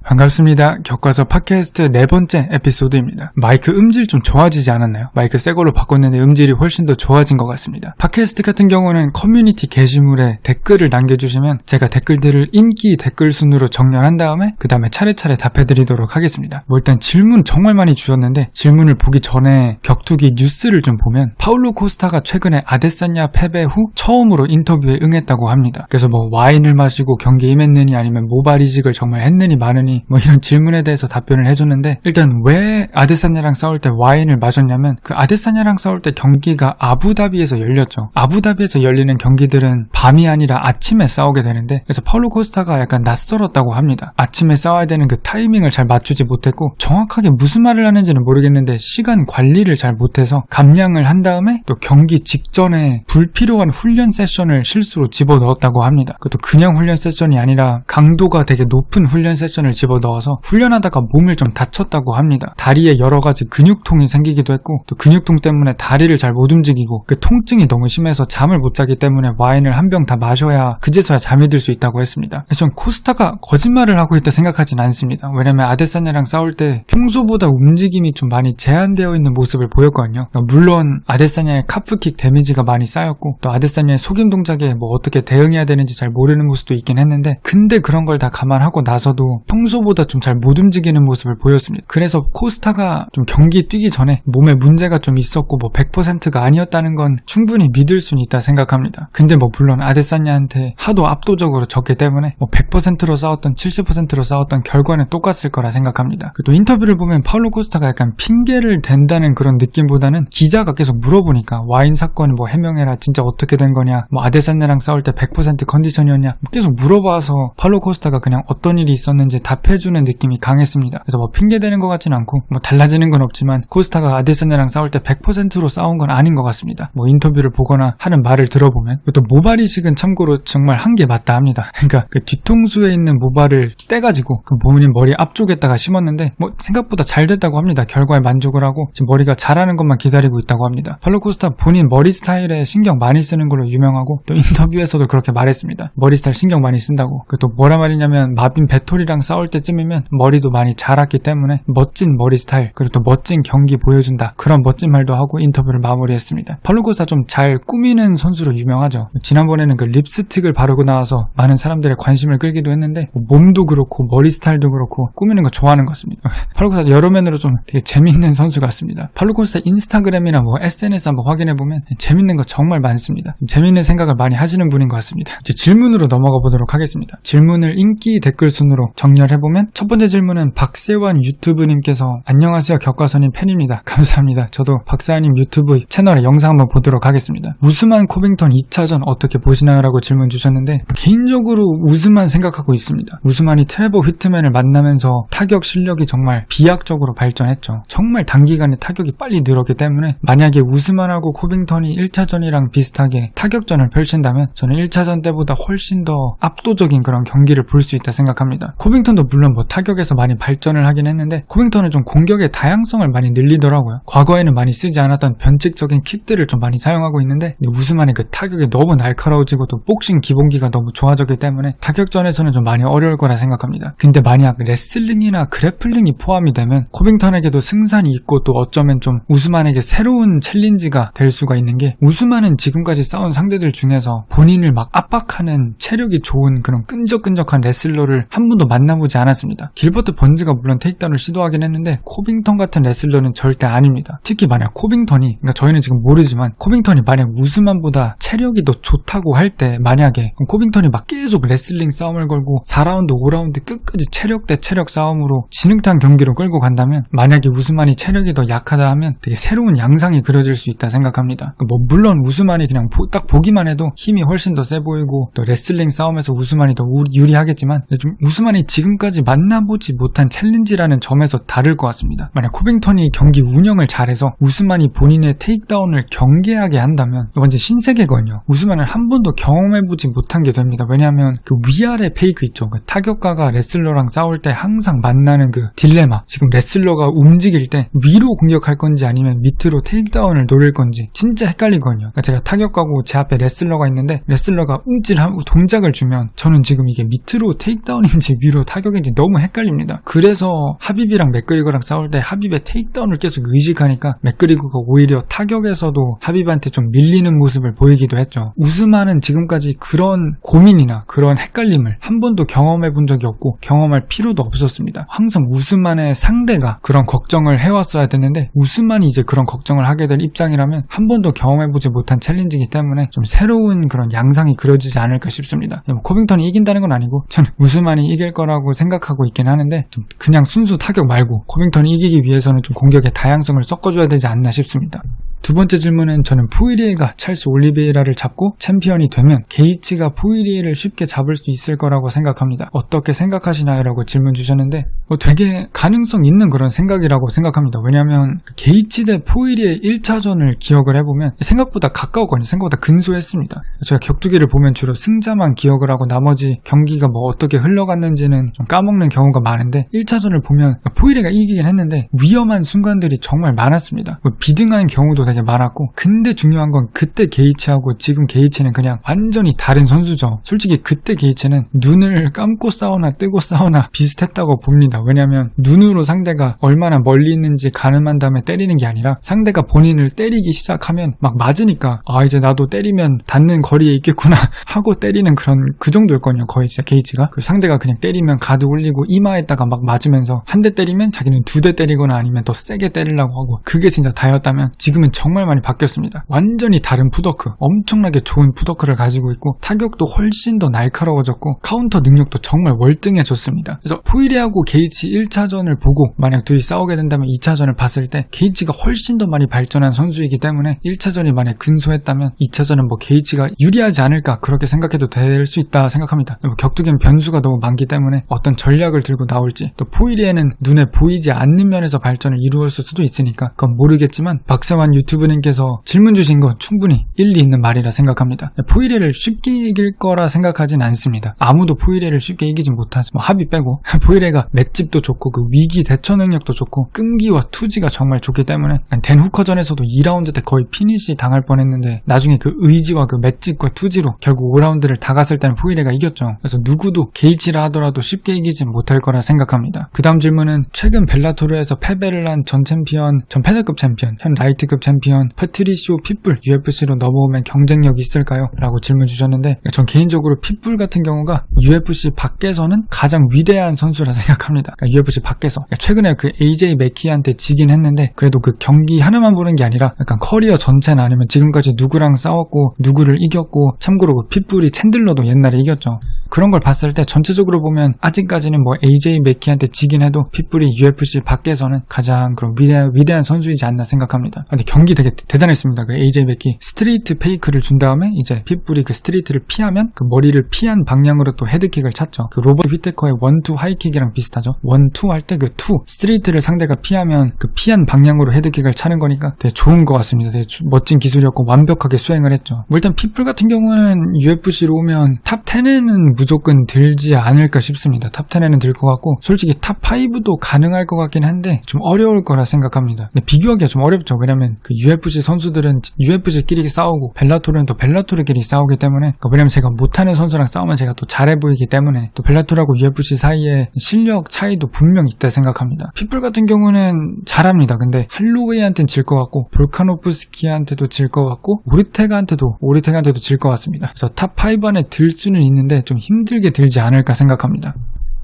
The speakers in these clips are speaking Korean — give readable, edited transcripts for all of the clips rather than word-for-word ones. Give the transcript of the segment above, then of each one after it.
반갑습니다. 교과서 팟캐스트 4번째 에피소드입니다. 마이크 음질 좀 좋아지지 않았나요? 마이크 새 걸로 바꿨는데 음질이 훨씬 더 좋아진 것 같습니다. 팟캐스트 같은 경우는 커뮤니티 게시물에 댓글을 남겨주시면 제가 댓글들을 인기 댓글 순으로 정렬한 다음에 그 다음에 차례차례 답해드리도록 하겠습니다. 일단 질문 정말 많이 주셨는데 질문을 보기 전에 격투기 뉴스를 좀 보면 파울로 코스타가 최근에 아데사냐 패배 후 처음으로 인터뷰에 응했다고 합니다. 그래서 와인을 마시고 경기에 임했느니 아니면 모발 이식을 정말 했느니 마느니 이런 질문에 대해서 답변을 해줬는데, 일단 왜 아데사냐랑 싸울 때 와인을 마셨냐면 그 아데사냐랑 싸울 때 경기가 아부다비에서 열렸죠. 아부다비에서 열리는 경기들은 밤이 아니라 아침에 싸우게 되는데, 그래서 파울로 코스타가 약간 낯설었다고 합니다. 아침에 싸워야 되는 그 타이밍을 잘 맞추지 못했고 정확하게 무슨 말을 하는지는 모르겠는데 시간 관리를 잘 못해서 감량을 한 다음에 또 경기 직전에 불필요한 훈련 세션을 실수로 집어넣었다고 합니다. 그것도 그냥 훈련 세션이 아니라 강도가 되게 높은 훈련 세션을 집어넣어서 훈련하다가 몸을 좀 다쳤다고 합니다. 다리에 여러 가지 근육통이 생기기도 했고 또 근육통 때문에 다리를 잘 못 움직이고 그 통증이 너무 심해서 잠을 못 자기 때문에 와인을 한 병 다 마셔야 그제서야 잠이 들 수 있다고 했습니다. 전 코스타가 거짓말을 하고 있다 생각하진 않습니다. 왜냐면 아데사냐랑 싸울 때 평소보다 움직임이 좀 많이 제한되어 있는 모습을 보였거든요. 물론 아데사냐의 카프킥 데미지가 많이 쌓였고 또 아데사냐의 속임 동작에 어떻게 대응해야 되는지 잘 모르는 모습도 있긴 했는데, 근데 그런 걸 다 감안하고 나서도 평소보다 좀 잘 못 움직이는 모습을 보였습니다. 그래서 코스타가 좀 경기 뛰기 전에 몸에 문제가 좀 있었고 100%가 아니었다는 건 충분히 믿을 수는 있다 생각합니다. 근데 물론 아데사냐한테 하도 압도적으로 졌기 때문에 100%로 싸웠던 70%로 싸웠던 결과는 똑같을 거라 생각합니다. 또 인터뷰를 보면 파울로 코스타가 약간 핑계를 댄다는 그런 느낌보다는 기자가 계속 물어보니까 와인 사건 해명해라, 진짜 어떻게 된 거냐, 아데사냐랑 싸울 때 100% 컨디션이었냐 계속 물어봐서 파울로 코스타가 그냥 어떤 일이 있었는지 답해주는 느낌이 강했습니다. 그래서 핑계대는 것 같진 않고 달라지는 건 없지만 코스타가 아데사냐랑 싸울 때 100%로 싸운 건 아닌 것 같습니다. 인터뷰를 보거나 하는 말을 들어보면. 또 모발 이식은 참고로 정말 한 게 맞다 합니다. 그러니까 그 뒤통수에 있는 모발을 떼가지고 그 본인 머리 앞쪽에다가 심었는데 생각보다 잘 됐다고 합니다. 결과에 만족을 하고 지금 머리가 자라는 것만 기다리고 있다고 합니다. 파울로 코스타 본인 머리 스타일에 신경 많이 쓰는 걸로 유명하고 또 인터뷰에서도 그렇게 말했습니다. 머리 스타일 신경 많이 쓴다고. 또 뭐라 말이냐면 마빈 베토리랑 싸울 때쯤이면 머리도 많이 자랐기 때문에 멋진 머리 스타일 그리고 또 멋진 경기 보여준다, 그런 멋진 말도 하고 인터뷰를 마무리했습니다. 파울로 코스타 좀 잘 꾸미는 선수로 유명하죠. 지난번에는 그 립스틱을 바르고 나와서 많은 사람들의 관심을 끌기도 했는데 몸도 그렇고 머리 스타일도 그렇고 꾸미는 거 좋아하는 것 같습니다. 파울로 코스타 여러 면으로 좀 되게 재밌는 선수 같습니다. 파울로 코스타 인스타그램이나 SNS 한번 확인해보면 재밌는 거 정말 많습니다. 재밌는 생각을 많이 하시는 분인 것 같습니다. 이제 질문으로 넘어가 보도록 하겠습니다. 질문을 인기 댓글 순으로 정렬해보면 첫 번째 질문은 박세환 유튜브님께서 안녕하세요, 교과서님 팬입니다. 감사합니다. 저도 박세환님 유튜브 채널에 영상 한번 보도록 하겠습니다. 우스만 코빙턴 2차전 어떻게 보시나요? 라고 질문 주셨는데 개인적으로 우스만 생각하고 있습니다. 우스만이 트레버 휘트맨을 만나면서 타격 실력이 정말 비약적으로 발전했죠. 정말 단기간에 타격이 빨리 늘었기 때문에 만약에 우스만하고 코빙턴이 1차전이랑 비슷하게 타격전을 펼친다면 저는 1차전 때보다 훨씬 더 압도적인 그런 경기를 볼 수 있다 생각합니다. 코빙턴도 물론 타격에서 많이 발전을 하긴 했는데 코빙턴은 좀 공격의 다양성을 많이 늘리더라고요. 과거에는 많이 쓰지 않았던 변칙적인 킥들을 좀 많이 사용하고 있는데 우스만의 그 타격이 너무 날카로워지고 또 복싱 기본기가 너무 좋아졌기 때문에 타격전에서는 좀 많이 어려울 거라 생각합니다. 근데 만약 레슬링이나 그래플링이 포함이 되면 코빙턴에게도 승산이 있고 또 어쩌면 좀 우스만에게 새로운 챌린지가 될 수가 있는 게, 우스만은 지금까지 싸운 상대들 중에서 본인을 압박하는 체력이 좋은 그런 끈적끈적한 레슬러를 한 번도 만나보지 않았습니다. 길버트 번즈가 물론 테이크다운을 시도하긴 했는데 코빙턴 같은 레슬러는 절대 아닙니다. 특히 만약 코빙턴이, 그러니까 저희는 지금 모르지만 코빙턴이 만약 우스만보다 체력이 더 좋다고 할 때 만약에 코빙턴이 계속 레슬링 싸움을 걸고 4라운드 5라운드 끝까지 체력 대 체력 싸움으로 진흙탕 경기로 끌고 간다면, 만약에 우스만이 체력이 더 약하다 하면 되게 새로운 양상이 그려질 수 있다 생각합니다. 물론 우스만이 그냥 딱 보기만 해도 힘이 훨씬 더 세 보이고 또 레슬링 싸움에서 우스만이 더 유리하겠지만 좀 우스만이 지금까지 만나보지 못한 챌린지라는 점에서 다를 것 같습니다. 만약 코빙턴이 경기 운영을 잘해서 우스만이 본인의 테이크다운을 경계하게 한다면 완전 신세계거든요. 우스만은 한 번도 경험해보지 못한 게 됩니다. 왜냐하면 그 위아래 페이크 있죠. 그 타격가가 레슬러랑 싸울 때 항상 만나는 그 딜레마, 지금 레슬러가 움직일 때 위로 공격할 건지 아니면 밑으로 테이크다운을 노릴 건지 진짜 헷갈리거든요. 그러니까 제가 타격가고 제 앞에 레슬러가 있는데 레슬러가 움찔하고 동작을 주면 저는 지금 이게 밑으로 테이크다운인지 위로 타격 타격인지 너무 헷갈립니다. 그래서 하빕이랑 맥그리거랑 싸울 때 하빕의 테이크다운을 계속 의식하니까 맥그리거가 오히려 타격에서도 하빕한테 좀 밀리는 모습을 보이기도 했죠. 우스만은 지금까지 그런 고민이나 그런 헷갈림을 한 번도 경험해 본 적이 없고 경험할 필요도 없었습니다. 항상 우스만의 상대가 그런 걱정을 해왔어야 됐는데 우스만이 이제 그런 걱정을 하게 될 입장이라면 한 번도 경험해보지 못한 챌린지이기 때문에 좀 새로운 그런 양상이 그려지지 않을까 싶습니다. 코빙턴이 이긴다는 건 아니고 저는 우스만이 이길 거라고 생각하고 있긴 하는데 좀 그냥 순수 타격 말고 코빙턴이 이기기 위해서는 좀 공격의 다양성을 섞어줘야 되지 않나 싶습니다. 두 번째 질문은 저는 포이리에가 찰스 올리베이라를 잡고 챔피언이 되면 게이츠가 포이리에를 쉽게 잡을 수 있을 거라고 생각합니다. 어떻게 생각하시나요? 라고 질문 주셨는데 되게 가능성 있는 그런 생각이라고 생각합니다. 왜냐하면 게이츠 대 포이리에 1차전을 기억을 해보면 생각보다 가까웠거든요. 생각보다 근소했습니다. 제가 격투기를 보면 주로 승자만 기억을 하고 나머지 경기가 뭐 어떻게 흘러갔는지는 좀 까먹는 경우가 많은데 1차전을 보면 포이리에가 이기긴 했는데 위험한 순간들이 정말 많았습니다. 비등한 경우도 되게 많았고 근데 중요한 건 그때 게이츠하고 지금 게이츠는 그냥 완전히 다른 선수죠. 솔직히 그때 게이츠는 눈을 감고 싸우나 뜨고 싸우나 비슷했다고 봅니다. 왜냐면 눈으로 상대가 얼마나 멀리 있는지 가늠한 다음에 때리는 게 아니라 상대가 본인을 때리기 시작하면 막 맞으니까 이제 나도 때리면 닿는 거리에 있겠구나 하고 때리는 그런 그 정도였거든요. 거의 진짜 게이츠가 그 상대가 그냥 때리면 가드 올리고 이마에다가 막 맞으면서 한 대 때리면 자기는 2대 때리거나 아니면 더 세게 때리려고 하고 그게 진짜 다였다면 지금은 정말 많이 바뀌었습니다. 완전히 다른 푸더크, 엄청나게 좋은 푸더크를 가지고 있고 타격도 훨씬 더 날카로워졌고 카운터 능력도 정말 월등해졌습니다. 그래서 포이리하고 게이츠 1차전을 보고 만약 둘이 싸우게 된다면 2차전을 봤을 때 게이츠가 훨씬 더 많이 발전한 선수이기 때문에 1차전이 만약 근소했다면 2차전은 뭐 게이츠가 유리하지 않을까 그렇게 생각해도 될 수 있다 생각합니다. 격투기는 변수가 너무 많기 때문에 어떤 전략을 들고 나올지 또 포이리에는 눈에 보이지 않는 면에서 발전을 이루었을 수도 있으니까 그건 모르겠지만 박세환 유튜브님께서 질문 주신 건 충분히 일리 있는 말이라 생각합니다. 포이리에를 쉽게 이길 거라 생각하진 않습니다. 아무도 포이리에를 쉽게 이기진 못하죠. 뭐 하비 빼고 포이리에가 맷집도 좋고 그 위기 대처 능력도 좋고 끈기와 투지가 정말 좋기 때문에 댄 후커전에서도 2라운드 때 거의 피니시 당할 뻔했는데 나중에 그 의지와 그 맷집과 투지로 결국 5라운드를 다 갔을 때는 포이리에가 이겼죠. 그래서 누구도 게이츠라 하더라도 쉽게 이기진 못할 거라 생각합니다. 그 다음 질문은 최근 벨라토르에서 패배를 한 전 챔피언, 전 패널급 챔피언, 현 라이트급 챔피언 패트리시오 핏불 UFC로 넘어오면 경쟁력이 있을까요? 라고 질문 주셨는데 전 개인적으로 핏불 같은 경우가 UFC 밖에서는 가장 위대한 선수라 생각합니다. 그러니까 UFC 밖에서 최근에 그 AJ 맥키한테 지긴 했는데 그래도 그 경기 하나만 보는 게 아니라 약간 커리어 전체나 아니면 지금까지 누구랑 싸웠고 누구를 이겼고 참고로 그 핏불이 챈들러도 옛날에 이겼죠. 그런 걸 봤을 때 전체적으로 보면 아직까지는 뭐 AJ 맥키한테 지긴 해도 핏불이 UFC 밖에서는 가장 그런 위대한 선수이지 않나 생각합니다. 근데 경기 되게 대단했습니다. 그 AJ 맥키 스트레이트 페이크를 준 다음에 이제 핏불이 그 스트레이트를 피하면 그 머리를 피한 방향으로 또 헤드킥을 찼죠. 그 로버트 휘테커의 1-2 하이킥이랑 비슷하죠. 1-2 할 때 그 2 스트레이트를 상대가 피하면 그 피한 방향으로 헤드킥을 차는 거니까 되게 좋은 것 같습니다. 되게 멋진 기술이었고 완벽하게 수행을 했죠. 뭐 일단 핏불 같은 경우는 UFC로 오면 탑 10에는 무조건 들지 않을까 싶습니다. 탑 10에는 들 것 같고 솔직히 탑 5도 가능할 것 같긴 한데 좀 어려울 거라 생각합니다. 근데 비교하기가 좀 어렵죠. 왜냐면 그 UFC 선수들은 UFC끼리 싸우고 벨라토르는 또 벨라토르끼리 싸우기 때문에 왜냐면 제가 못하는 선수랑 싸우면 제가 또 잘해 보이기 때문에 또 벨라토르하고 UFC 사이에 실력 차이도 분명 있다 생각합니다. 핏불 같은 경우는 잘합니다. 근데 할로웨이한테는 질 것 같고 볼카노프스키한테도 질 것 같고 오르테가한테도 질 것 같습니다. 그래서 탑 5 안에 들 수는 있는데 좀 힘들게 들지 않을까 생각합니다.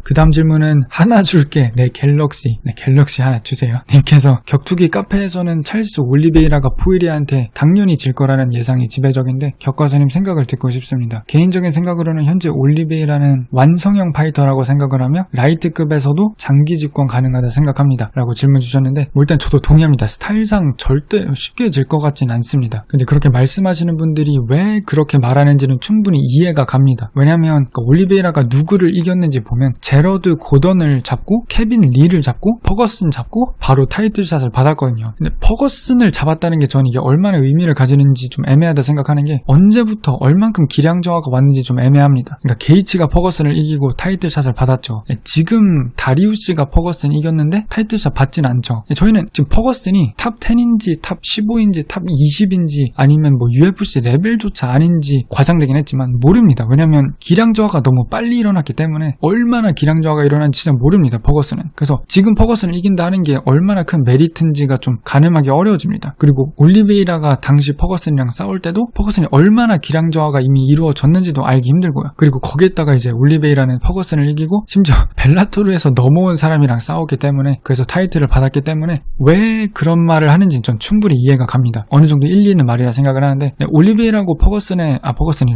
그 다음 질문은 하나 줄게 갤럭시 하나 주세요 님께서 격투기 카페에서는 찰스 올리베이라가 포이리에한테 당연히 질 거라는 예상이 지배적인데 격과사님 생각을 듣고 싶습니다. 개인적인 생각으로는 현재 올리베이라는 완성형 파이터라고 생각을 하며 라이트급에서도 장기 집권 가능하다 생각합니다 라고 질문 주셨는데 일단 저도 동의합니다. 스타일상 절대 쉽게 질 것 같진 않습니다. 근데 그렇게 말씀하시는 분들이 왜 그렇게 말하는지는 충분히 이해가 갑니다. 왜냐면 올리베이라가 누구를 이겼는지 보면 제러드 고던을 잡고 케빈 리를 잡고 퍼거슨 잡고 바로 타이틀샷을 받았거든요. 근데 퍼거슨을 잡았다는 게 저는 이게 얼마나 의미를 가지는지 좀 애매하다 생각하는 게 언제부터 얼만큼 기량 저하가 왔는지 좀 애매합니다. 그러니까 게이츠가 퍼거슨을 이기고 타이틀샷을 받았죠. 지금 다리우스가 퍼거슨 이겼는데 타이틀샷 받진 않죠. 저희는 지금 퍼거슨이 탑 10인지 탑 15인지 탑 20인지 아니면 뭐 UFC 레벨조차 아닌지 과장되긴 했지만 모릅니다. 왜냐면 기량 저하가 너무 빨리 일어났기 때문에 얼마나 기량 저하가 일어난지 진짜 모릅니다. 퍼거슨은. 그래서 지금 퍼거슨을 이긴다는 게 얼마나 큰 메리트인지가 좀 가늠하기 어려워집니다. 그리고 올리베이라가 당시 퍼거슨이랑 싸울 때도 퍼거슨이 얼마나 기량 저하가 이미 이루어졌는지도 알기 힘들고요. 그리고 거기에다가 이제 올리베이라는 퍼거슨을 이기고 심지어 벨라토르에서 넘어온 사람이랑 싸웠기 때문에, 그래서 타이틀을 받았기 때문에 왜 그런 말을 하는지 전 충분히 이해가 갑니다. 어느 정도 일리 있는 말이라 생각을 하는데, 올리베이라고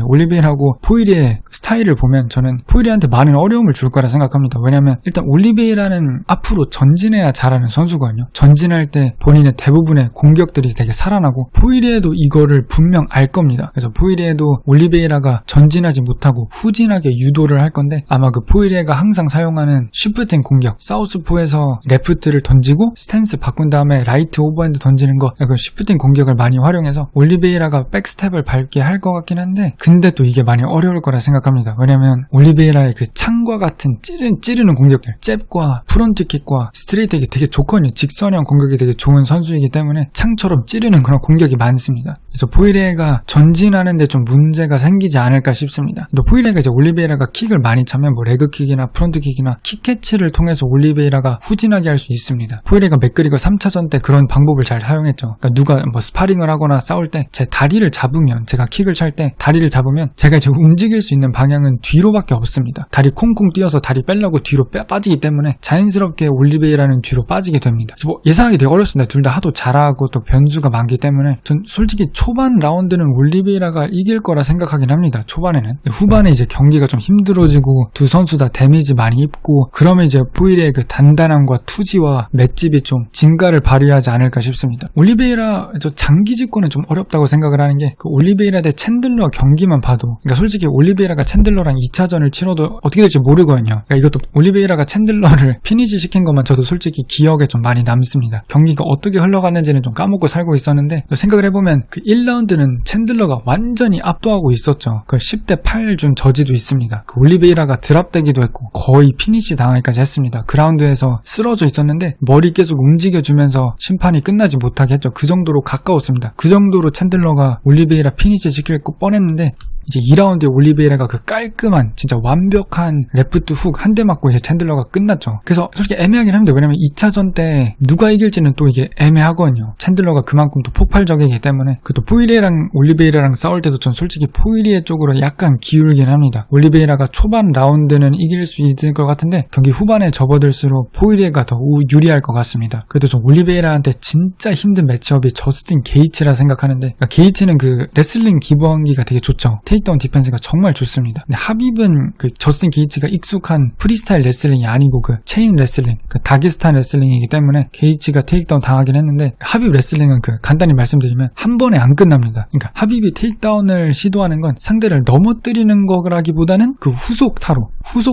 올리베이라고 포이리의 스타일을 보면 저는 포이리한테 많은 어려움을 줄 거라 생각합니다. 왜냐면 일단 올리베이라는 앞으로 전진해야 잘하는 선수거든요. 전진할 때 본인의 대부분의 공격들이 되게 살아나고, 포이리에도 이거를 분명 알 겁니다. 그래서 포이리에도 올리베이라가 전진하지 못하고 후진하게 유도를 할 건데, 아마 그 포이리에가 항상 사용하는 쉬프팅 공격, 사우스포에서 레프트를 던지고 스탠스 바꾼 다음에 라이트 오버핸드 던지는 거, 그 쉬프팅 공격을 많이 활용해서 올리베이라가 백스텝을 밟게 할 것 같긴 한데, 근데 또 이게 많이 어려울 거라 생각합니다. 왜냐면 올리베이라의 그 창과 같은 찌르는 공격들, 잽과 프론트킥과 스트레이트킥이 되게 좋거든요. 직선형 공격이 되게 좋은 선수이기 때문에 창처럼 찌르는 그런 공격이 많습니다. 그래서 포이리에가 전진하는데 좀 문제가 생기지 않을까 싶습니다. 또 포이리에가 이제 올리베이라가 킥을 많이 차면 뭐 레그킥이나 프론트킥이나 킥캐치를 통해서 올리베이라가 후진하게 할 수 있습니다. 포이리에가 맥그리거 3차전 때 그런 방법을 잘 사용했죠. 그러니까 누가 뭐 스파링을 하거나 싸울 때 제 다리를 잡으면, 제가 킥을 찰 때 다리를 잡으면 제가 이제 움직일 수 있는 방향은 뒤로밖에 없습니다. 다리 콩콩 뛰어서 다리 빼려고 뒤로 빠지기 때문에 자연스럽게 올리베이라는 뒤로 빠지게 됩니다. 뭐 예상하기 되게 어렵습니다. 둘 다 하도 잘하고 또 변수가 많기 때문에 전 솔직히 초반 라운드는 올리베이라가 이길 거라 생각하긴 합니다. 초반에는. 후반에 이제 경기가 좀 힘들어지고 두 선수 다 데미지 많이 입고 그러면 이제 포이리의 그 단단함과 투지와 맷집이 좀 진가를 발휘하지 않을까 싶습니다. 올리베이라 저 장기 집권은 좀 어렵다고 생각을 하는 게, 그 올리베이라 대 챈들러 경기만 봐도, 그러니까 솔직히 올리베이라가 챈들러랑 2차전을 치러도 어떻게 될지 모르거든요. 그러니까 이것도 올리베이라가 챈들러를 피니시 시킨 것만 저도 솔직히 기억에 좀 많이 남습니다. 경기가 어떻게 흘러갔는지는 좀 까먹고 살고 있었는데, 생각을 해보면 그 1라운드는 챈들러가 완전히 압도하고 있었죠. 그 10대 8 준 저지도 있습니다. 그 올리베이라가 드랍되기도 했고 거의 피니시 당하기까지 했습니다. 그라운드에서 쓰러져 있었는데 머리 계속 움직여주면서 심판이 끝나지 못하게 했죠. 그 정도로 가까웠습니다. 그 정도로 챈들러가 올리베이라 피니시 시킬 뻔했는데, 이제 2라운드에 올리베이라가 그 깔끔한 진짜 완벽한 레프트 훅 한 대 맞고 이제 챈들러가 끝났죠. 그래서 솔직히 애매하긴 합니다. 왜냐면 2차전 때 누가 이길지는 또 이게 애매하거든요. 챈들러가 그만큼 또 폭발적이기 때문에. 그 또 포이리에랑 올리베이라랑 싸울 때도 전 솔직히 포이리에 쪽으로 약간 기울긴 합니다. 올리베이라가 초반 라운드는 이길 수 있을 것 같은데 경기 후반에 접어들수록 포이리에가 더 유리할 것 같습니다. 그래도 좀 올리베이라한테 진짜 힘든 매치업이 저스틴 게이츠라 생각하는데, 그러니까 게이츠는 그 레슬링 기본기가 되게 좋죠. 테이크다운 디펜스가 정말 좋습니다. 근데 하빕은 그 저스틴 게이츠가 익숙한 프리스타일 레슬링이 아니고 그 체인 레슬링, 그 다게스탄 레슬링이기 때문에 게이츠가 테이크다운 당하긴 했는데, 하빕 레슬링은 그 간단히 말씀드리면 한 번에 안 끝납니다. 그러니까 하빕이 테이크다운을 시도하는 건 상대를 넘어뜨리는 거라기보다는 그 후속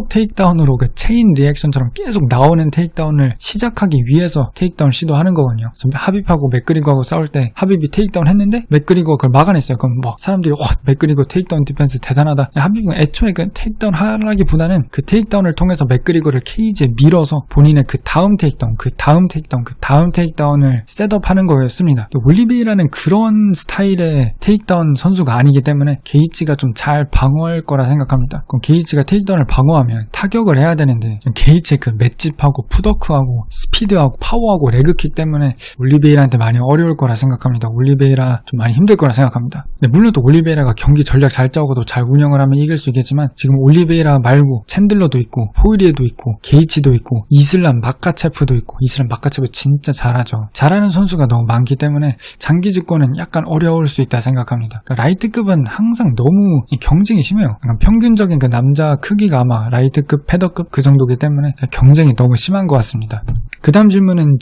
테이크다운으로 그 체인 리액션처럼 계속 나오는 테이크다운을 시작하기 위해서 테이크다운 시도하는 거거든요. 하빕하고 맥그리거하고 싸울 때 하빕이 테이크다운 했는데 맥그리거가 그걸 막아냈어요. 그럼 뭐 사람들이 맥그리거 테이크다운 디펜스 대단하다. 하빕은 애초에 그 테이크다운 하라기보다는 그 테이크다운을 통해서 맥그리거를 케이지에 밀어서 본인의 그 다음 테이크다운을 셋업하는 거였습니다. 올리베이라는 그런 스타일의 테이크다운 선수가 아니기 때문에 게이츠가 좀 잘 방어할 거라 생각합니다. 그럼 게이츠가 테이크다운을 방어하면 타격을 해야 되는데 게이츠의 그 맷집하고 푸더크하고 스피드하고 파워하고 레그킥 때문에 올리베이라한테 많이 어려울 거라 생각합니다. 올리베이라 좀 많이 힘들 거라 생각합니다. 근데 물론 또 올리베이라가 경기 전략 잘 짜고도 잘 운영을 하면 이길 수 있겠지만, 지금 올리베이라 말고 챈들러도 있고 포이리에도 있고 게이츠도 있고 이슬람 마카체프도 있고, 이슬람 마카체프 진짜 잘하죠. 잘하는 선수가 너무 많기 때문에 장기 집권은 약간 어려울 수 있다 생각합니다. 그러니까 라이트급은 항상 너무 경쟁이 심해요. 그러니까 평균적인 그 남자 크기가 아마 라이트급, 패더급 그 정도기 때문에 경쟁이 너무 심한 것 같습니다. 그 다음 질문은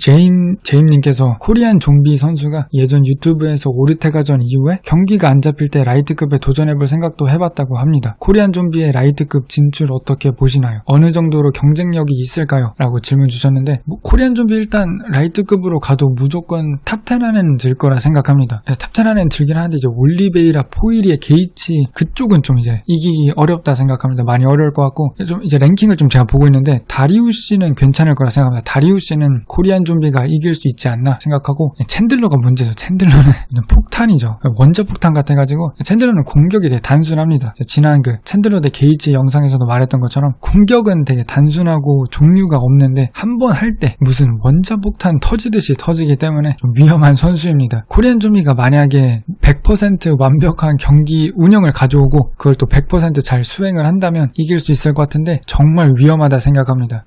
제임님께서 코리안 좀비 선수가 예전 유튜브에서 오르테가전 이후에 경기가 안 잡힐 때 라이트급에 도전해볼 생각도 해봤다고 합니다. 코리안 좀비의 라이트급 진출 어떻게 보시나요? 어느 정도로 경쟁력이 있을까요? 라고 질문 주셨는데, 코리안 좀비 일단 라이트급으로 가도 무조건 탑10 안에는 들 거라 생각합니다. 탑10 안에는 들긴 하는데 이제 올리베이라, 포이리에, 게이츠 그쪽은 좀 이제 이기기 어렵다 생각합니다. 많이 어려울 것 같고, 좀 이제 랭킹을 좀 제가 보고 있는데 다리우시는 괜찮을 거라 생각합니다. 다리우시 역시는 코리안 좀비가 이길 수 있지 않나 생각하고, 챈들러가 문제죠. 챈들러는 폭탄이죠. 원자 폭탄 같아가지고 챈들러는 공격이 되게 단순합니다. 지난 그 챈들러 대 게이츠 영상에서도 말했던 것처럼 공격은 되게 단순하고 종류가 없는데 한 번 할 때 무슨 원자 폭탄 터지듯이 터지기 때문에 좀 위험한 선수입니다. 코리안 좀비가 만약에 100% 완벽한 경기 운영을 가져오고 그걸 또 100% 잘 수행을 한다면 이길 수 있을 것 같은데 정말 위험하다 생각합니다.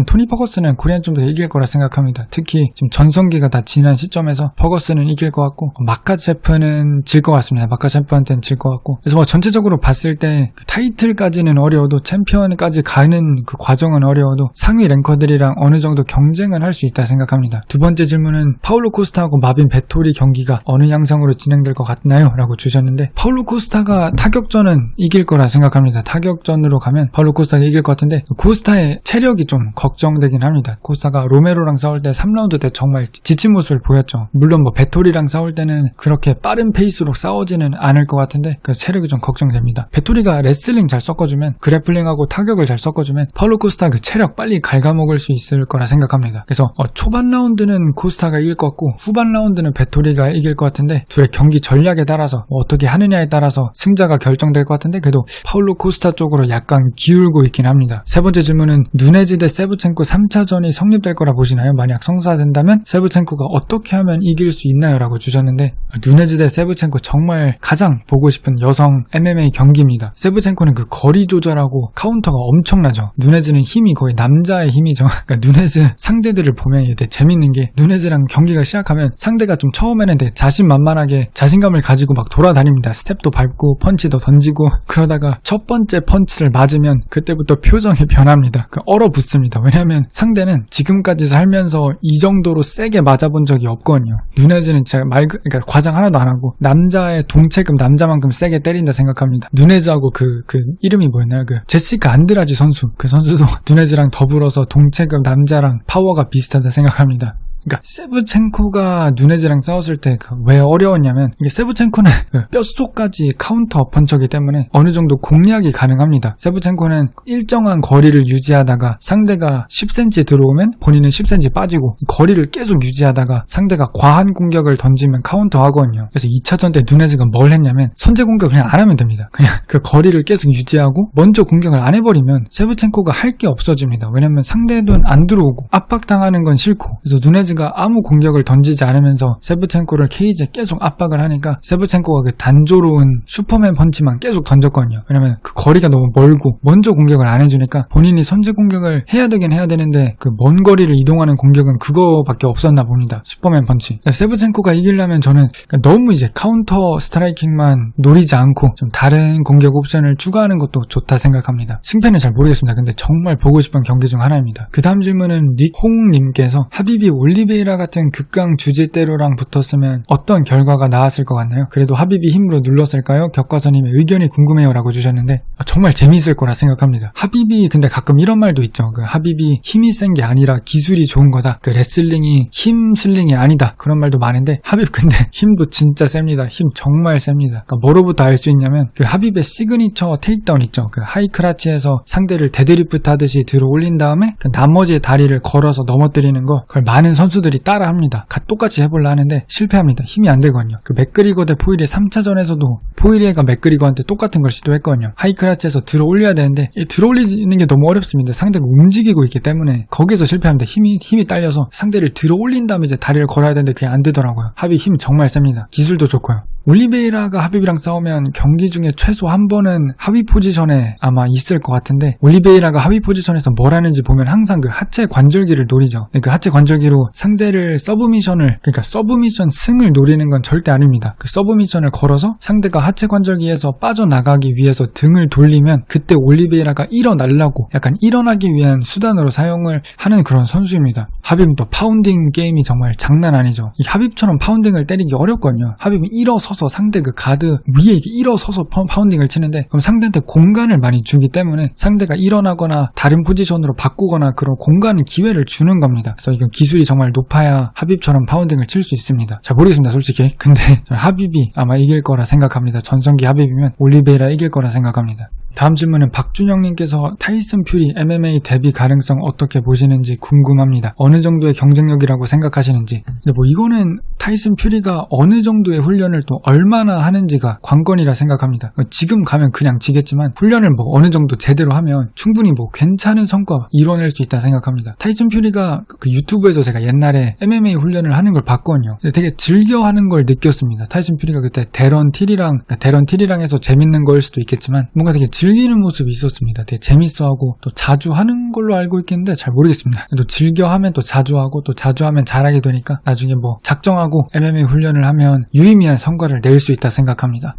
토니 퍼거슨은 코리안 좀비가 이길 거라 생각합니다. 특히 지금 전성기가 다 지난 시점에서 퍼거슨은 이길 것 같고, 마카체프는 질 것 같습니다. 마카체프한테는 질 것 같고, 그래서 뭐 전체적으로 봤을 때 타이틀까지는 어려워도 챔피언까지 가는 그 과정은 어려워도 상위 랭커들이랑 어느 정도 경쟁은 할 수 있다 생각합니다. 두 번째 질문은 파울로 코스타하고 마빈 베토리 경기가 어느 양상으로 진행될 것 같나요? 라고 주셨는데, 파울로 코스타가 타격전은 이길 거라 생각합니다. 타격전으로 가면 파울로 코스타가 이길 것 같은데, 코스타의 체력이 좀 걱정되긴 합니다. 코스타가 로메로랑 싸울 때 3라운드 때 정말 지친 모습을 보였죠. 물론 뭐 베토리랑 싸울 때는 그렇게 빠른 페이스로 싸우지는 않을 것 같은데 그 체력이 좀 걱정됩니다. 베토리가 레슬링 잘 섞어주면, 그래플링하고 타격을 잘 섞어주면 파울로 코스타 그 체력 빨리 갉아먹을 수 있을 거라 생각합니다. 그래서 초반 라운드는 코스타가 이길 것 같고 후반 라운드는 베토리가 이길 것 같은데, 둘의 경기 전략에 따라서 어떻게 하느냐에 따라서 승자가 결정될 것 같은데, 그래도 파울로 코스타 쪽으로 약간 기울고 있긴 합니다. 세 번째 질문은 누네즈 대 세브첸코 3차전이 성립될 거라 보시나요? 만약 성사된다면 세브첸코가 어떻게 하면 이길 수 있나요? 라고 주셨는데, 누네즈 대 세브첸코 정말 가장 보고 싶은 여성 MMA 경기입니다. 세브첸코는 그 거리 조절하고 카운터가 엄청나죠. 누네즈는 힘이 거의 남자의 힘이죠. 그러니까 누네즈 상대들을 보면 되게 재밌는 게, 누네즈랑 경기가 시작하면 상대가 좀 처음에는 되게 자신만만하게 자신감을 가지고 막 돌아다닙니다. 스텝도 밟고 펀치도 던지고, 그러다가 첫 번째 펀치를 맞으면 그때부터 표정이 변합니다. 얼어붙습니다. 왜냐면 상대는 지금까지 살면서 이 정도로 세게 맞아본 적이 없거든요. 누네즈는 진짜 그러니까 과장 하나도 안 하고 남자의 동체급 남자만큼 세게 때린다 생각합니다. 누네즈하고 그 이름이 뭐였나요? 그 제시카 안드라지 선수, 그 선수도 누네즈랑 더불어서 동체급 남자랑 파워가 비슷하다 생각합니다. 그러니까 세브첸코가 누네즈랑 싸웠을 때 왜 어려웠냐면, 이게 세브첸코는 뼛속까지 카운터 펀처기 때문에 어느 정도 공략이 가능합니다. 세브첸코는 일정한 거리를 유지하다가 상대가 10cm 들어오면 본인은 10cm 빠지고, 거리를 계속 유지하다가 상대가 과한 공격을 던지면 카운터 하거든요. 그래서 2차전 때 누네즈가 뭘 했냐면 선제 공격을 그냥 안 하면 됩니다. 그냥 그 거리를 계속 유지하고 먼저 공격을 안 해버리면 세브첸코가 할 게 없어집니다. 왜냐면 상대는 안 들어오고 압박당하는 건 싫고, 그래서 누네즈가 아무 공격을 던지지 않으면서 세브첸코를 케이지에 계속 압박을 하니까 세브첸코가 그 단조로운 슈퍼맨 펀치만 계속 던졌거든요. 왜냐면 그 거리가 너무 멀고 먼저 공격을 안 해주니까 본인이 선제 공격을 해야 되긴 해야 되는데 그 먼 거리를 이동하는 공격은 그거밖에 없었나 봅니다. 슈퍼맨 펀치. 세브첸코가 이기려면 저는 너무 이제 카운터 스트라이킹만 노리지 않고 좀 다른 공격 옵션을 추가하는 것도 좋다 생각합니다. 승패는 잘 모르겠습니다. 근데 정말 보고 싶은 경기 중 하나입니다. 그 다음 질문은 닉홍님께서 하비비 올리베이라 같은 극강 주짓대로랑 붙었으면 어떤 결과가 나왔을 것 같나요? 그래도 하비비 힘으로 눌렀을까요? 격과서님의 의견이 궁금해요 라고 주셨는데, 정말 재미있을 거라 생각합니다. 하비비 근데 가끔 이런 말도 있죠. 그 하비비 힘이 센 게 아니라 기술이 좋은 거다. 그 레슬링이 힘 슬링이 아니다. 그런 말도 많은데, 하비비 근데 힘도 진짜 셉니다. 힘 정말 셉니다. 그러니까 뭐로부터 알 수 있냐면 그 하비비의 시그니처 테이크다운 있죠. 그 하이크라치에서 상대를 데드리프트 하듯이 들어 올린 다음에 그 나머지 다리를 걸어서 넘어뜨리는 거, 그걸 많은 선수들이 따라합니다. 똑같이 해보려 하는데 실패합니다. 힘이 안 되거든요. 그 맥그리거 대 포이리에 3차전에서도 포이리에가 맥그리거한테 똑같은 걸 시도했거든요. 하이크라치에서 들어 올려야 되는데 들어 올리는 게 너무 어렵습니다. 상대가 움직이고 있기 때문에 거기에서 실패합니다. 힘이 딸려서 상대를 들어 올린 다음에 이제 다리를 걸어야 되는데 그게 안 되더라고요. 하비 힘 정말 셉니다. 기술도 좋고요. 올리베이라가 하비비랑 싸우면 경기 중에 최소 한 번은 하위 포지션에 아마 있을 것 같은데, 올리베이라가 하위 포지션에서 뭘 하는지 보면 항상 그 하체 관절기를 노리죠. 그 하체 관절기로 상대를 그러니까 서브미션 승을 노리는 건 절대 아닙니다. 그 서브미션을 걸어서 상대가 하체 관절기에서 빠져나가기 위해서 등을 돌리면 그때 올리베이라가 일어나려고 약간 일어나기 위한 수단으로 사용을 하는 그런 선수입니다. 하비비는 또 파운딩 게임이 정말 장난 아니죠. 이 하비비처럼 파운딩을 때리기 어렵거든요. 하비비는 일어서서 상대 그 가드 위에 이렇게 일어서서 파운딩을 치는데, 그럼 상대한테 공간을 많이 주기 때문에 상대가 일어나거나 다른 포지션으로 바꾸거나 그런 공간을 기회를 주는 겁니다. 그래서 이건 기술이 정말 높아야 하비비처럼 파운딩을 칠 수 있습니다. 잘 모르겠습니다 솔직히. 근데 하비비 아마 이길 거라 생각합니다. 전성기 하비비면 올리베이라 이길 거라 생각합니다. 다음 질문은 박준영님께서 타이슨 퓨리 MMA 데뷔 가능성 어떻게 보시는지 궁금합니다. 어느 정도의 경쟁력이라고 생각하시는지. 근데 뭐 이거는 타이슨 퓨리가 어느 정도의 훈련을 또 얼마나 하는지가 관건이라 생각합니다. 지금 가면 그냥 지겠지만 훈련을 뭐 어느 정도 제대로 하면 충분히 뭐 괜찮은 성과 이뤄낼 수 있다 생각합니다. 타이슨 퓨리가 그 유튜브에서 제가 옛날에 MMA 훈련을 하는 걸 봤거든요. 근데 되게 즐겨 하는 걸 느꼈습니다. 타이슨 퓨리가 그때 데런 틸이랑 해서 재밌는 거일 수도 있겠지만 뭔가 되게 즐기는 모습이 있었습니다. 되게 재밌어하고 또 자주 하는 걸로 알고 있겠는데 잘 모르겠습니다. 또 즐겨하면 또 자주 하고 또 자주 하면 잘하게 되니까 나중에 뭐 작정하고 MMA 훈련을 하면 유의미한 성과를 낼 수 있다 생각합니다.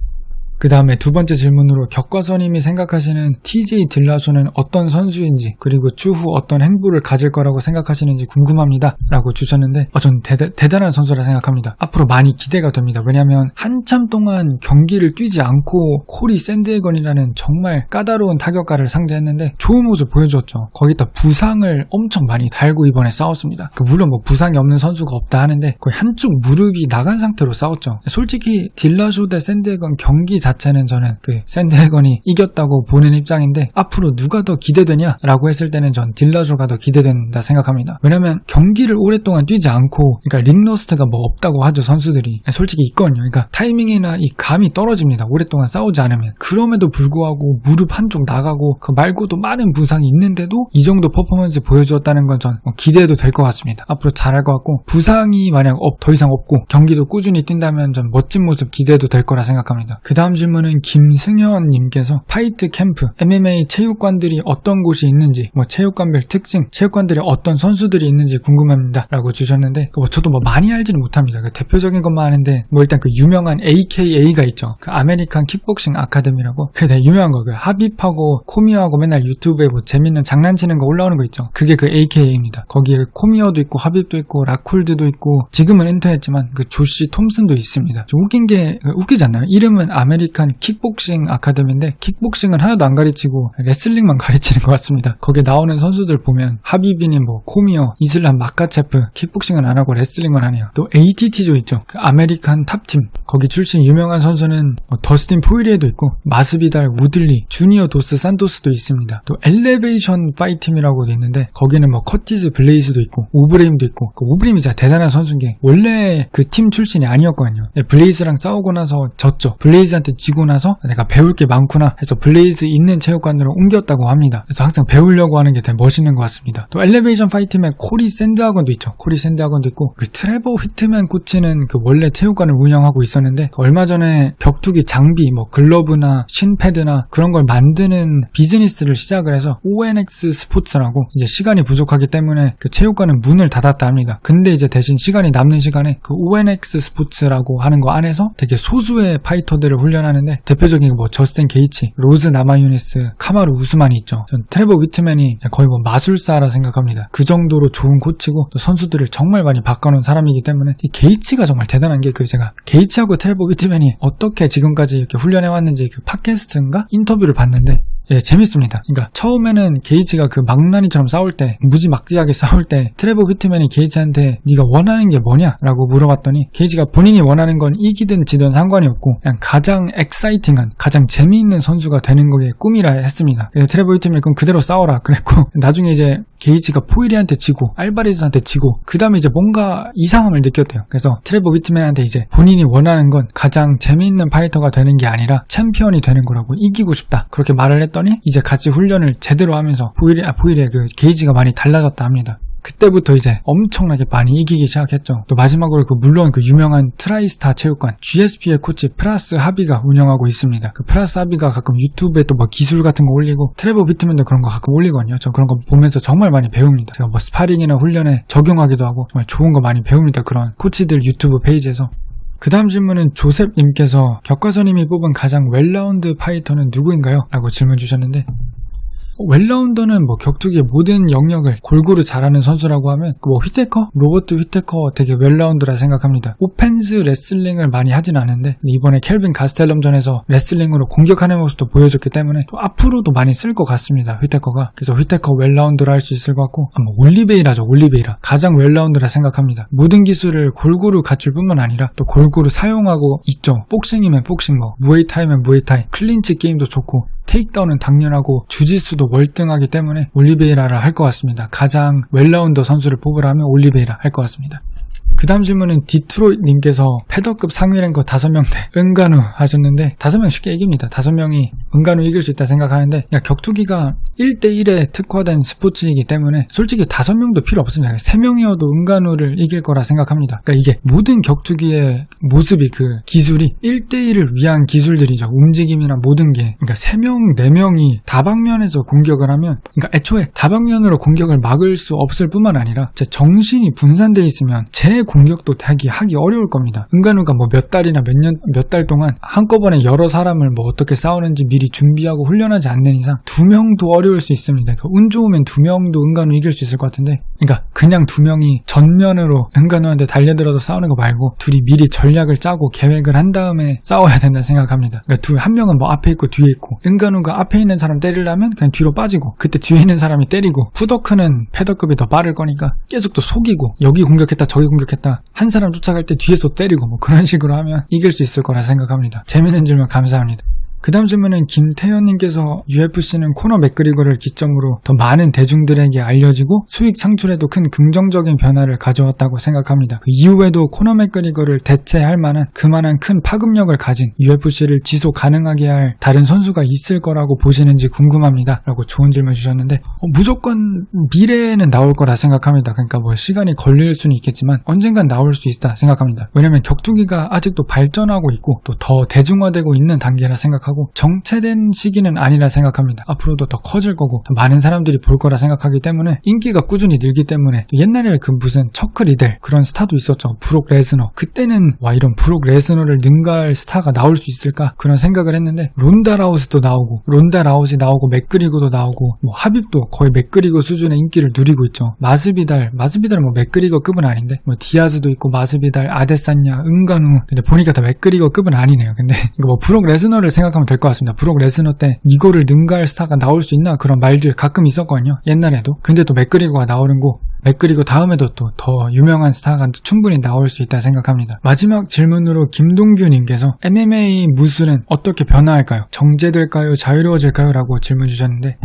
그 다음에 두 번째 질문으로 격과서님이 생각하시는 TJ 딜라소는 어떤 선수인지 그리고 추후 어떤 행보를 가질 거라고 생각하시는지 궁금합니다 라고 주셨는데 전 대단한 선수라 생각합니다. 앞으로 많이 기대가 됩니다. 왜냐면 한참 동안 경기를 뛰지 않고 코리 샌드헤건이라는 정말 까다로운 타격가를 상대했는데 좋은 모습 보여줬죠. 거기다 부상을 엄청 많이 달고 이번에 싸웠습니다. 물론 뭐 부상이 없는 선수가 없다 하는데 거의 한쪽 무릎이 나간 상태로 싸웠죠. 솔직히 딜라소 대 샌드헤건 경기 자체는 저는 그 샌드헤건이 이겼다고 보는 입장인데 앞으로 누가 더 기대되냐라고 했을 때는 전 딜라소가 더 기대된다 생각합니다. 왜냐면 경기를 오랫동안 뛰지 않고 그러니까 링러스트가 뭐 없다고 하죠. 선수들이 솔직히 있거든요. 그러니까 타이밍이나 이 감이 떨어집니다. 오랫동안 싸우지 않으면. 그럼에도 불구하고 무릎 한쪽 나가고 그 말고도 많은 부상이 있는데도 이 정도 퍼포먼스 보여주었다는 건 전 기대해도 될 것 같습니다. 앞으로 잘할 것 같고 부상이 만약 더 이상 없고 경기도 꾸준히 뛴다면 전 멋진 모습 기대해도 될 거라 생각합니다. 그 다음 질문은 김승현님께서 파이트 캠프, MMA 체육관들이 어떤 곳이 있는지, 뭐 체육관별 특징, 체육관들이 어떤 선수들이 있는지 궁금합니다 라고 주셨는데 저도 뭐 많이 알지는 못합니다. 그 대표적인 것만 아는데 뭐 일단 그 유명한 AKA가 있죠. 그 아메리칸 킥복싱 아카데미라고 그게 되게 유명한 거. 그 하빕하고 코미어하고 맨날 유튜브에 뭐 재밌는 장난치는 거 올라오는 거 있죠. 그게 그 AKA입니다. 거기에 코미어도 있고 하빕도 있고 라콜드도 있고 지금은 은퇴했지만 그 조시 톰슨도 있습니다. 좀 웃긴 게 웃기지 않나요? 이름은 아메리칸 킥복싱 아카데미인데 킥복싱은 하나도 안 가르치고 레슬링만 가르치는 것 같습니다. 거기에 나오는 선수들 보면 하비비니 뭐 코미어, 이슬람 마카체프 킥복싱은 안 하고 레슬링만 하네요. 또 ATT조 있죠. 그 아메리칸 탑팀 거기 출신 유명한 선수는 뭐 더스틴 포이리에도 있고 마스비달, 우들리, 주니어 도스 산토스도 있습니다. 또 엘레베이션 파이팀이라고도 있는데 거기는 뭐 커티스 블레이스도 있고 오브레임도 있고 그 오브레임이 진짜 대단한 선수인 게 원래 그 팀 출신이 아니었거든요. 블레이스랑 싸우고 나서 졌죠. 블레이즈한테 지고 나서 내가 배울 게 많구나 해서 블레이즈 있는 체육관으로 옮겼다고 합니다. 그래서 항상 배우려고 하는 게 되게 멋있는 것 같습니다. 또 엘리베이션 파이팀에 코리 샌드하건도 있죠. 코리 샌드하건도 있고 그 트레버 휘트맨 코치는 그 원래 체육관을 운영하고 있었는데 얼마 전에 격투기 장비 뭐 글러브나 신패드나 그런 걸 만드는 비즈니스를 시작을 해서 ONX 스포츠라고 이제 시간이 부족하기 때문에 그 체육관은 문을 닫았다 합니다. 근데 이제 대신 시간이 남는 시간에 그 ONX 스포츠라고 하는 거 안에서 되게 소수의 파이터들을 훈련하는데 대표적인 뭐 저스틴 게이치, 로즈 나마유니스, 카마루 우스만이 있죠. 전 트레버 위트맨이 거의 뭐 마술사라 생각합니다. 그 정도로 좋은 코치고 또 선수들을 정말 많이 바꿔놓은 사람이기 때문에 이 게이치가 정말 대단한 게 그 제가 게이치하고 트레버 위트맨이 어떻게 지금까지 이렇게 훈련해왔는지 그 팟캐스트인가 인터뷰를 봤는데 예, 재밌습니다. 그러니까 처음에는 게이치가 그 망나니처럼 싸울 때 무지막지하게 싸울 때 트레버 휘트맨이 게이치한테 네가 원하는 게 뭐냐? 라고 물어봤더니 게이치가 본인이 원하는 건 이기든 지든 상관이 없고 그냥 가장 엑사이팅한 가장 재미있는 선수가 되는 게 꿈이라 했습니다. 그래서 트레버 휘트맨이 그럼 그대로 싸워라 그랬고 나중에 이제 게이치가 포이리한테 지고 알바레즈한테 지고 그 다음에 이제 뭔가 이상함을 느꼈대요. 그래서 트레버 휘트맨한테 이제 본인이 원하는 건 가장 재미있는 파이터가 되는 게 아니라 챔피언이 되는 거라고 이기고 싶다 그렇게 말을 했더니 이제 같이 훈련을 제대로 하면서 포이리의 그 게이지가 많이 달라졌다 합니다. 그때부터 이제 엄청나게 많이 이기기 시작했죠. 또 마지막으로 물론 그 유명한 트라이스타 체육관 GSP의 코치 프라스 하비가 운영하고 있습니다. 그 프라스 하비가 가끔 유튜브에 또 뭐 기술 같은 거 올리고 트레버 비트맨도 그런 거 가끔 올리거든요. 저 그런 거 보면서 정말 많이 배웁니다. 제가 뭐 스파링이나 훈련에 적용하기도 하고 정말 좋은 거 많이 배웁니다. 그런 코치들 유튜브 페이지에서. 그 다음 질문은 조셉님께서 격과서님이 뽑은 가장 웰라운드 파이터는 누구인가요? 라고 질문 주셨는데 웰라운더는 뭐 격투기의 모든 영역을 골고루 잘하는 선수라고 하면 뭐 휘테커? 로버트 휘테커 되게 웰라운드라 생각합니다. 오펜스 레슬링을 많이 하진 않은데 이번에 켈빈 가스텔럼전에서 레슬링으로 공격하는 모습도 보여줬기 때문에 또 앞으로도 많이 쓸 것 같습니다. 휘테커가. 그래서 휘테커 웰라운드라 할 수 있을 것 같고 올리베이라죠. 올리베이라. 가장 웰라운드라 생각합니다. 모든 기술을 골고루 갖출 뿐만 아니라 또 골고루 사용하고 있죠. 복싱이면 복싱, 뭐 무에이타이면 무에이타이, 클린치 게임도 좋고 테이크다운은 당연하고 주짓수도 월등하기 때문에 올리베이라를 할 것 같습니다. 가장 웰라운더 선수를 뽑으라면 올리베이라 할 것 같습니다. 그 다음 질문은 디트로이트님께서 패더급 상위 랭커 5명 대 은간우 하셨는데 5명 쉽게 이깁니다. 5명이 은간우 이길 수 있다 생각하는데 격투기가 1대1에 특화된 스포츠이기 때문에 솔직히 5명도 필요 없습니다. 3명이어도 은간우를 이길 거라 생각합니다. 그러니까 이게 모든 격투기의 모습이 그 기술이 1대1을 위한 기술들이죠. 움직임이나 모든 게. 그러니까 3명, 4명이 다방면에서 공격을 하면 그러니까 애초에 다방면으로 공격을 막을 수 없을 뿐만 아니라 제 정신이 분산되어 있으면 제 공격도 하기 어려울 겁니다. 은간우가 뭐 몇 달이나 몇 달 동안 한꺼번에 여러 사람을 뭐 어떻게 싸우는지 미리 준비하고 훈련하지 않는 이상 2명도 어려울 수 있습니다. 운 좋으면 2명도 은간우 이길 수 있을 것 같은데 그러니까 그냥 2명이 전면으로 은간우한테 달려들어서 싸우는 거 말고 둘이 미리 전략을 짜고 계획을 한 다음에 싸워야 된다 생각합니다. 그러니까 한 명은 뭐 앞에 있고 뒤에 있고 은간우가 앞에 있는 사람 때리려면 그냥 뒤로 빠지고 그때 뒤에 있는 사람이 때리고 후더크는 패더급이 더 빠를 거니까 계속 또 속이고 여기 공격했다 저기 공격했다 한 사람 쫓아갈 때 뒤에서 때리고 뭐 그런 식으로 하면 이길 수 있을 거라 생각합니다. 재밌는 질문 감사합니다. 그 다음 질문은 김태현님께서 UFC는 코너 맥그리거를 기점으로 더 많은 대중들에게 알려지고 수익 창출에도 큰 긍정적인 변화를 가져왔다고 생각합니다. 그 이후에도 코너 맥그리거를 대체할 만한 그만한 큰 파급력을 가진 UFC를 지속 가능하게 할 다른 선수가 있을 거라고 보시는지 궁금합니다. 라고 좋은 질문 주셨는데 무조건 미래에는 나올 거라 생각합니다. 그러니까 뭐 시간이 걸릴 수는 있겠지만 언젠간 나올 수 있다 생각합니다. 왜냐면 격투기가 아직도 발전하고 있고 또 더 대중화되고 있는 단계라 생각하고 정체된 시기는 아니라 생각합니다. 앞으로도 더 커질 거고 더 많은 사람들이 볼 거라 생각하기 때문에 인기가 꾸준히 늘기 때문에 옛날에 그 무슨 처크 리델 그런 스타도 있었죠. 브록 레스너. 그때는 와 이런 브록 레스너를 능가할 스타가 나올 수 있을까 그런 생각을 했는데 론다 라우스도 나오고 론다 라우스 나오고 맥그리거도 나오고 뭐 하빕도 거의 맥그리거 수준의 인기를 누리고 있죠. 마스비달은 뭐 맥그리거급은 아닌데 뭐 디아즈도 있고 마스비달, 아데사냐, 은간우 근데 보니까 다 맥그리거급은 아니네요. 근데 이거 뭐 브록 레스너를 생각하면 될 것 같습니다. 브록 레스너 때 이거를 능가할 스타가 나올 수 있나 그런 말들 가끔 있었거든요. 옛날에도. 근데 또 맥그리거가 나오는 거 맥그리거 다음에도 또 더 유명한 스타가 충분히 나올 수 있다 생각합니다. 마지막 질문으로 김동규님께서 MMA 무술은 어떻게 변화할까요? 정제될까요? 자유로워질까요? 라고 질문 주셨는데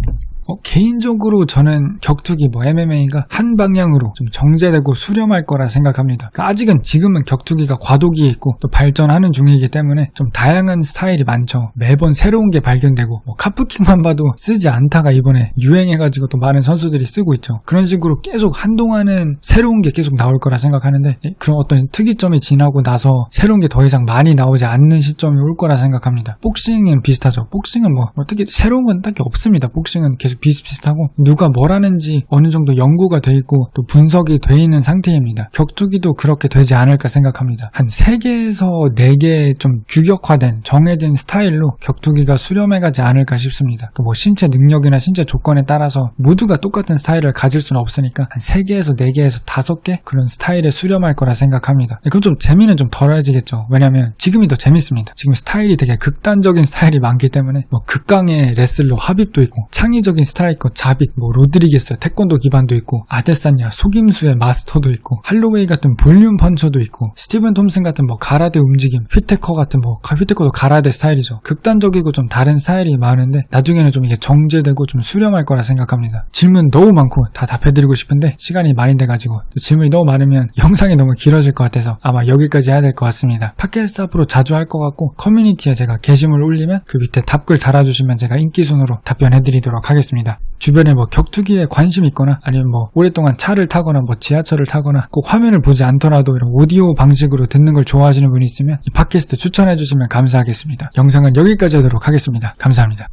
개인적으로 저는 격투기 MMA가 한 방향으로 좀 정제되고 수렴할 거라 생각합니다. 그러니까 지금은 격투기가 과도기에 있고 또 발전하는 중이기 때문에 좀 다양한 스타일이 많죠. 매번 새로운 게 발견되고 카프킥만 봐도 쓰지 않다가 이번에 유행해가지고 또 많은 선수들이 쓰고 있죠. 그런 식으로 계속 한동안은 새로운 게 계속 나올 거라 생각하는데 그런 어떤 특이점이 지나고 나서 새로운 게 더 이상 많이 나오지 않는 시점이 올 거라 생각합니다. 복싱은 비슷하죠. 복싱은 특히 새로운 건 딱히 없습니다. 복싱은 계속 비슷비슷하고 누가 뭘 하는지 어느 정도 연구가 돼 있고 또 분석이 돼 있는 상태입니다. 격투기도 그렇게 되지 않을까 생각합니다. 한 3개에서 4개 좀 규격화된 정해진 스타일로 격투기가 수렴해가지 않을까 싶습니다. 신체 능력이나 신체 조건에 따라서 모두가 똑같은 스타일을 가질 수는 없으니까 한 3개에서 4개에서 5개 그런 스타일에 수렴할 거라 생각합니다. 그럼 좀 재미는 좀 덜해지겠죠. 왜냐면 지금이 더 재밌습니다. 지금 스타일이 되게 극단적인 스타일이 많기 때문에 극강의 레슬러 하빕도 있고 창의적인 스트라이커 자빗, 로드리게스, 태권도 기반도 있고 아데사냐, 속임수의 마스터도 있고 할로웨이 같은 볼륨 펀처도 있고 스티븐 톰슨 같은 가라데 움직임, 휘테커 같은 휘테커도 가라데 스타일이죠. 극단적이고 좀 다른 스타일이 많은데 나중에는 좀 이게 정제되고 좀 수렴할 거라 생각합니다. 질문 너무 많고 다 답해드리고 싶은데 시간이 많이 돼가지고 질문이 너무 많으면 영상이 너무 길어질 것 같아서 아마 여기까지 해야 될 것 같습니다. 팟캐스트 앞으로 자주 할 것 같고 커뮤니티에 제가 게시물 올리면 그 밑에 답글 달아주시면 제가 인기순으로 답변해드리도록 하겠습니다. 주변에 격투기에 관심이 있거나 아니면 오랫동안 차를 타거나 지하철을 타거나 꼭 화면을 보지 않더라도 이런 오디오 방식으로 듣는 걸 좋아하시는 분이 있으면 이 팟캐스트 추천해 주시면 감사하겠습니다. 영상은 여기까지 하도록 하겠습니다. 감사합니다.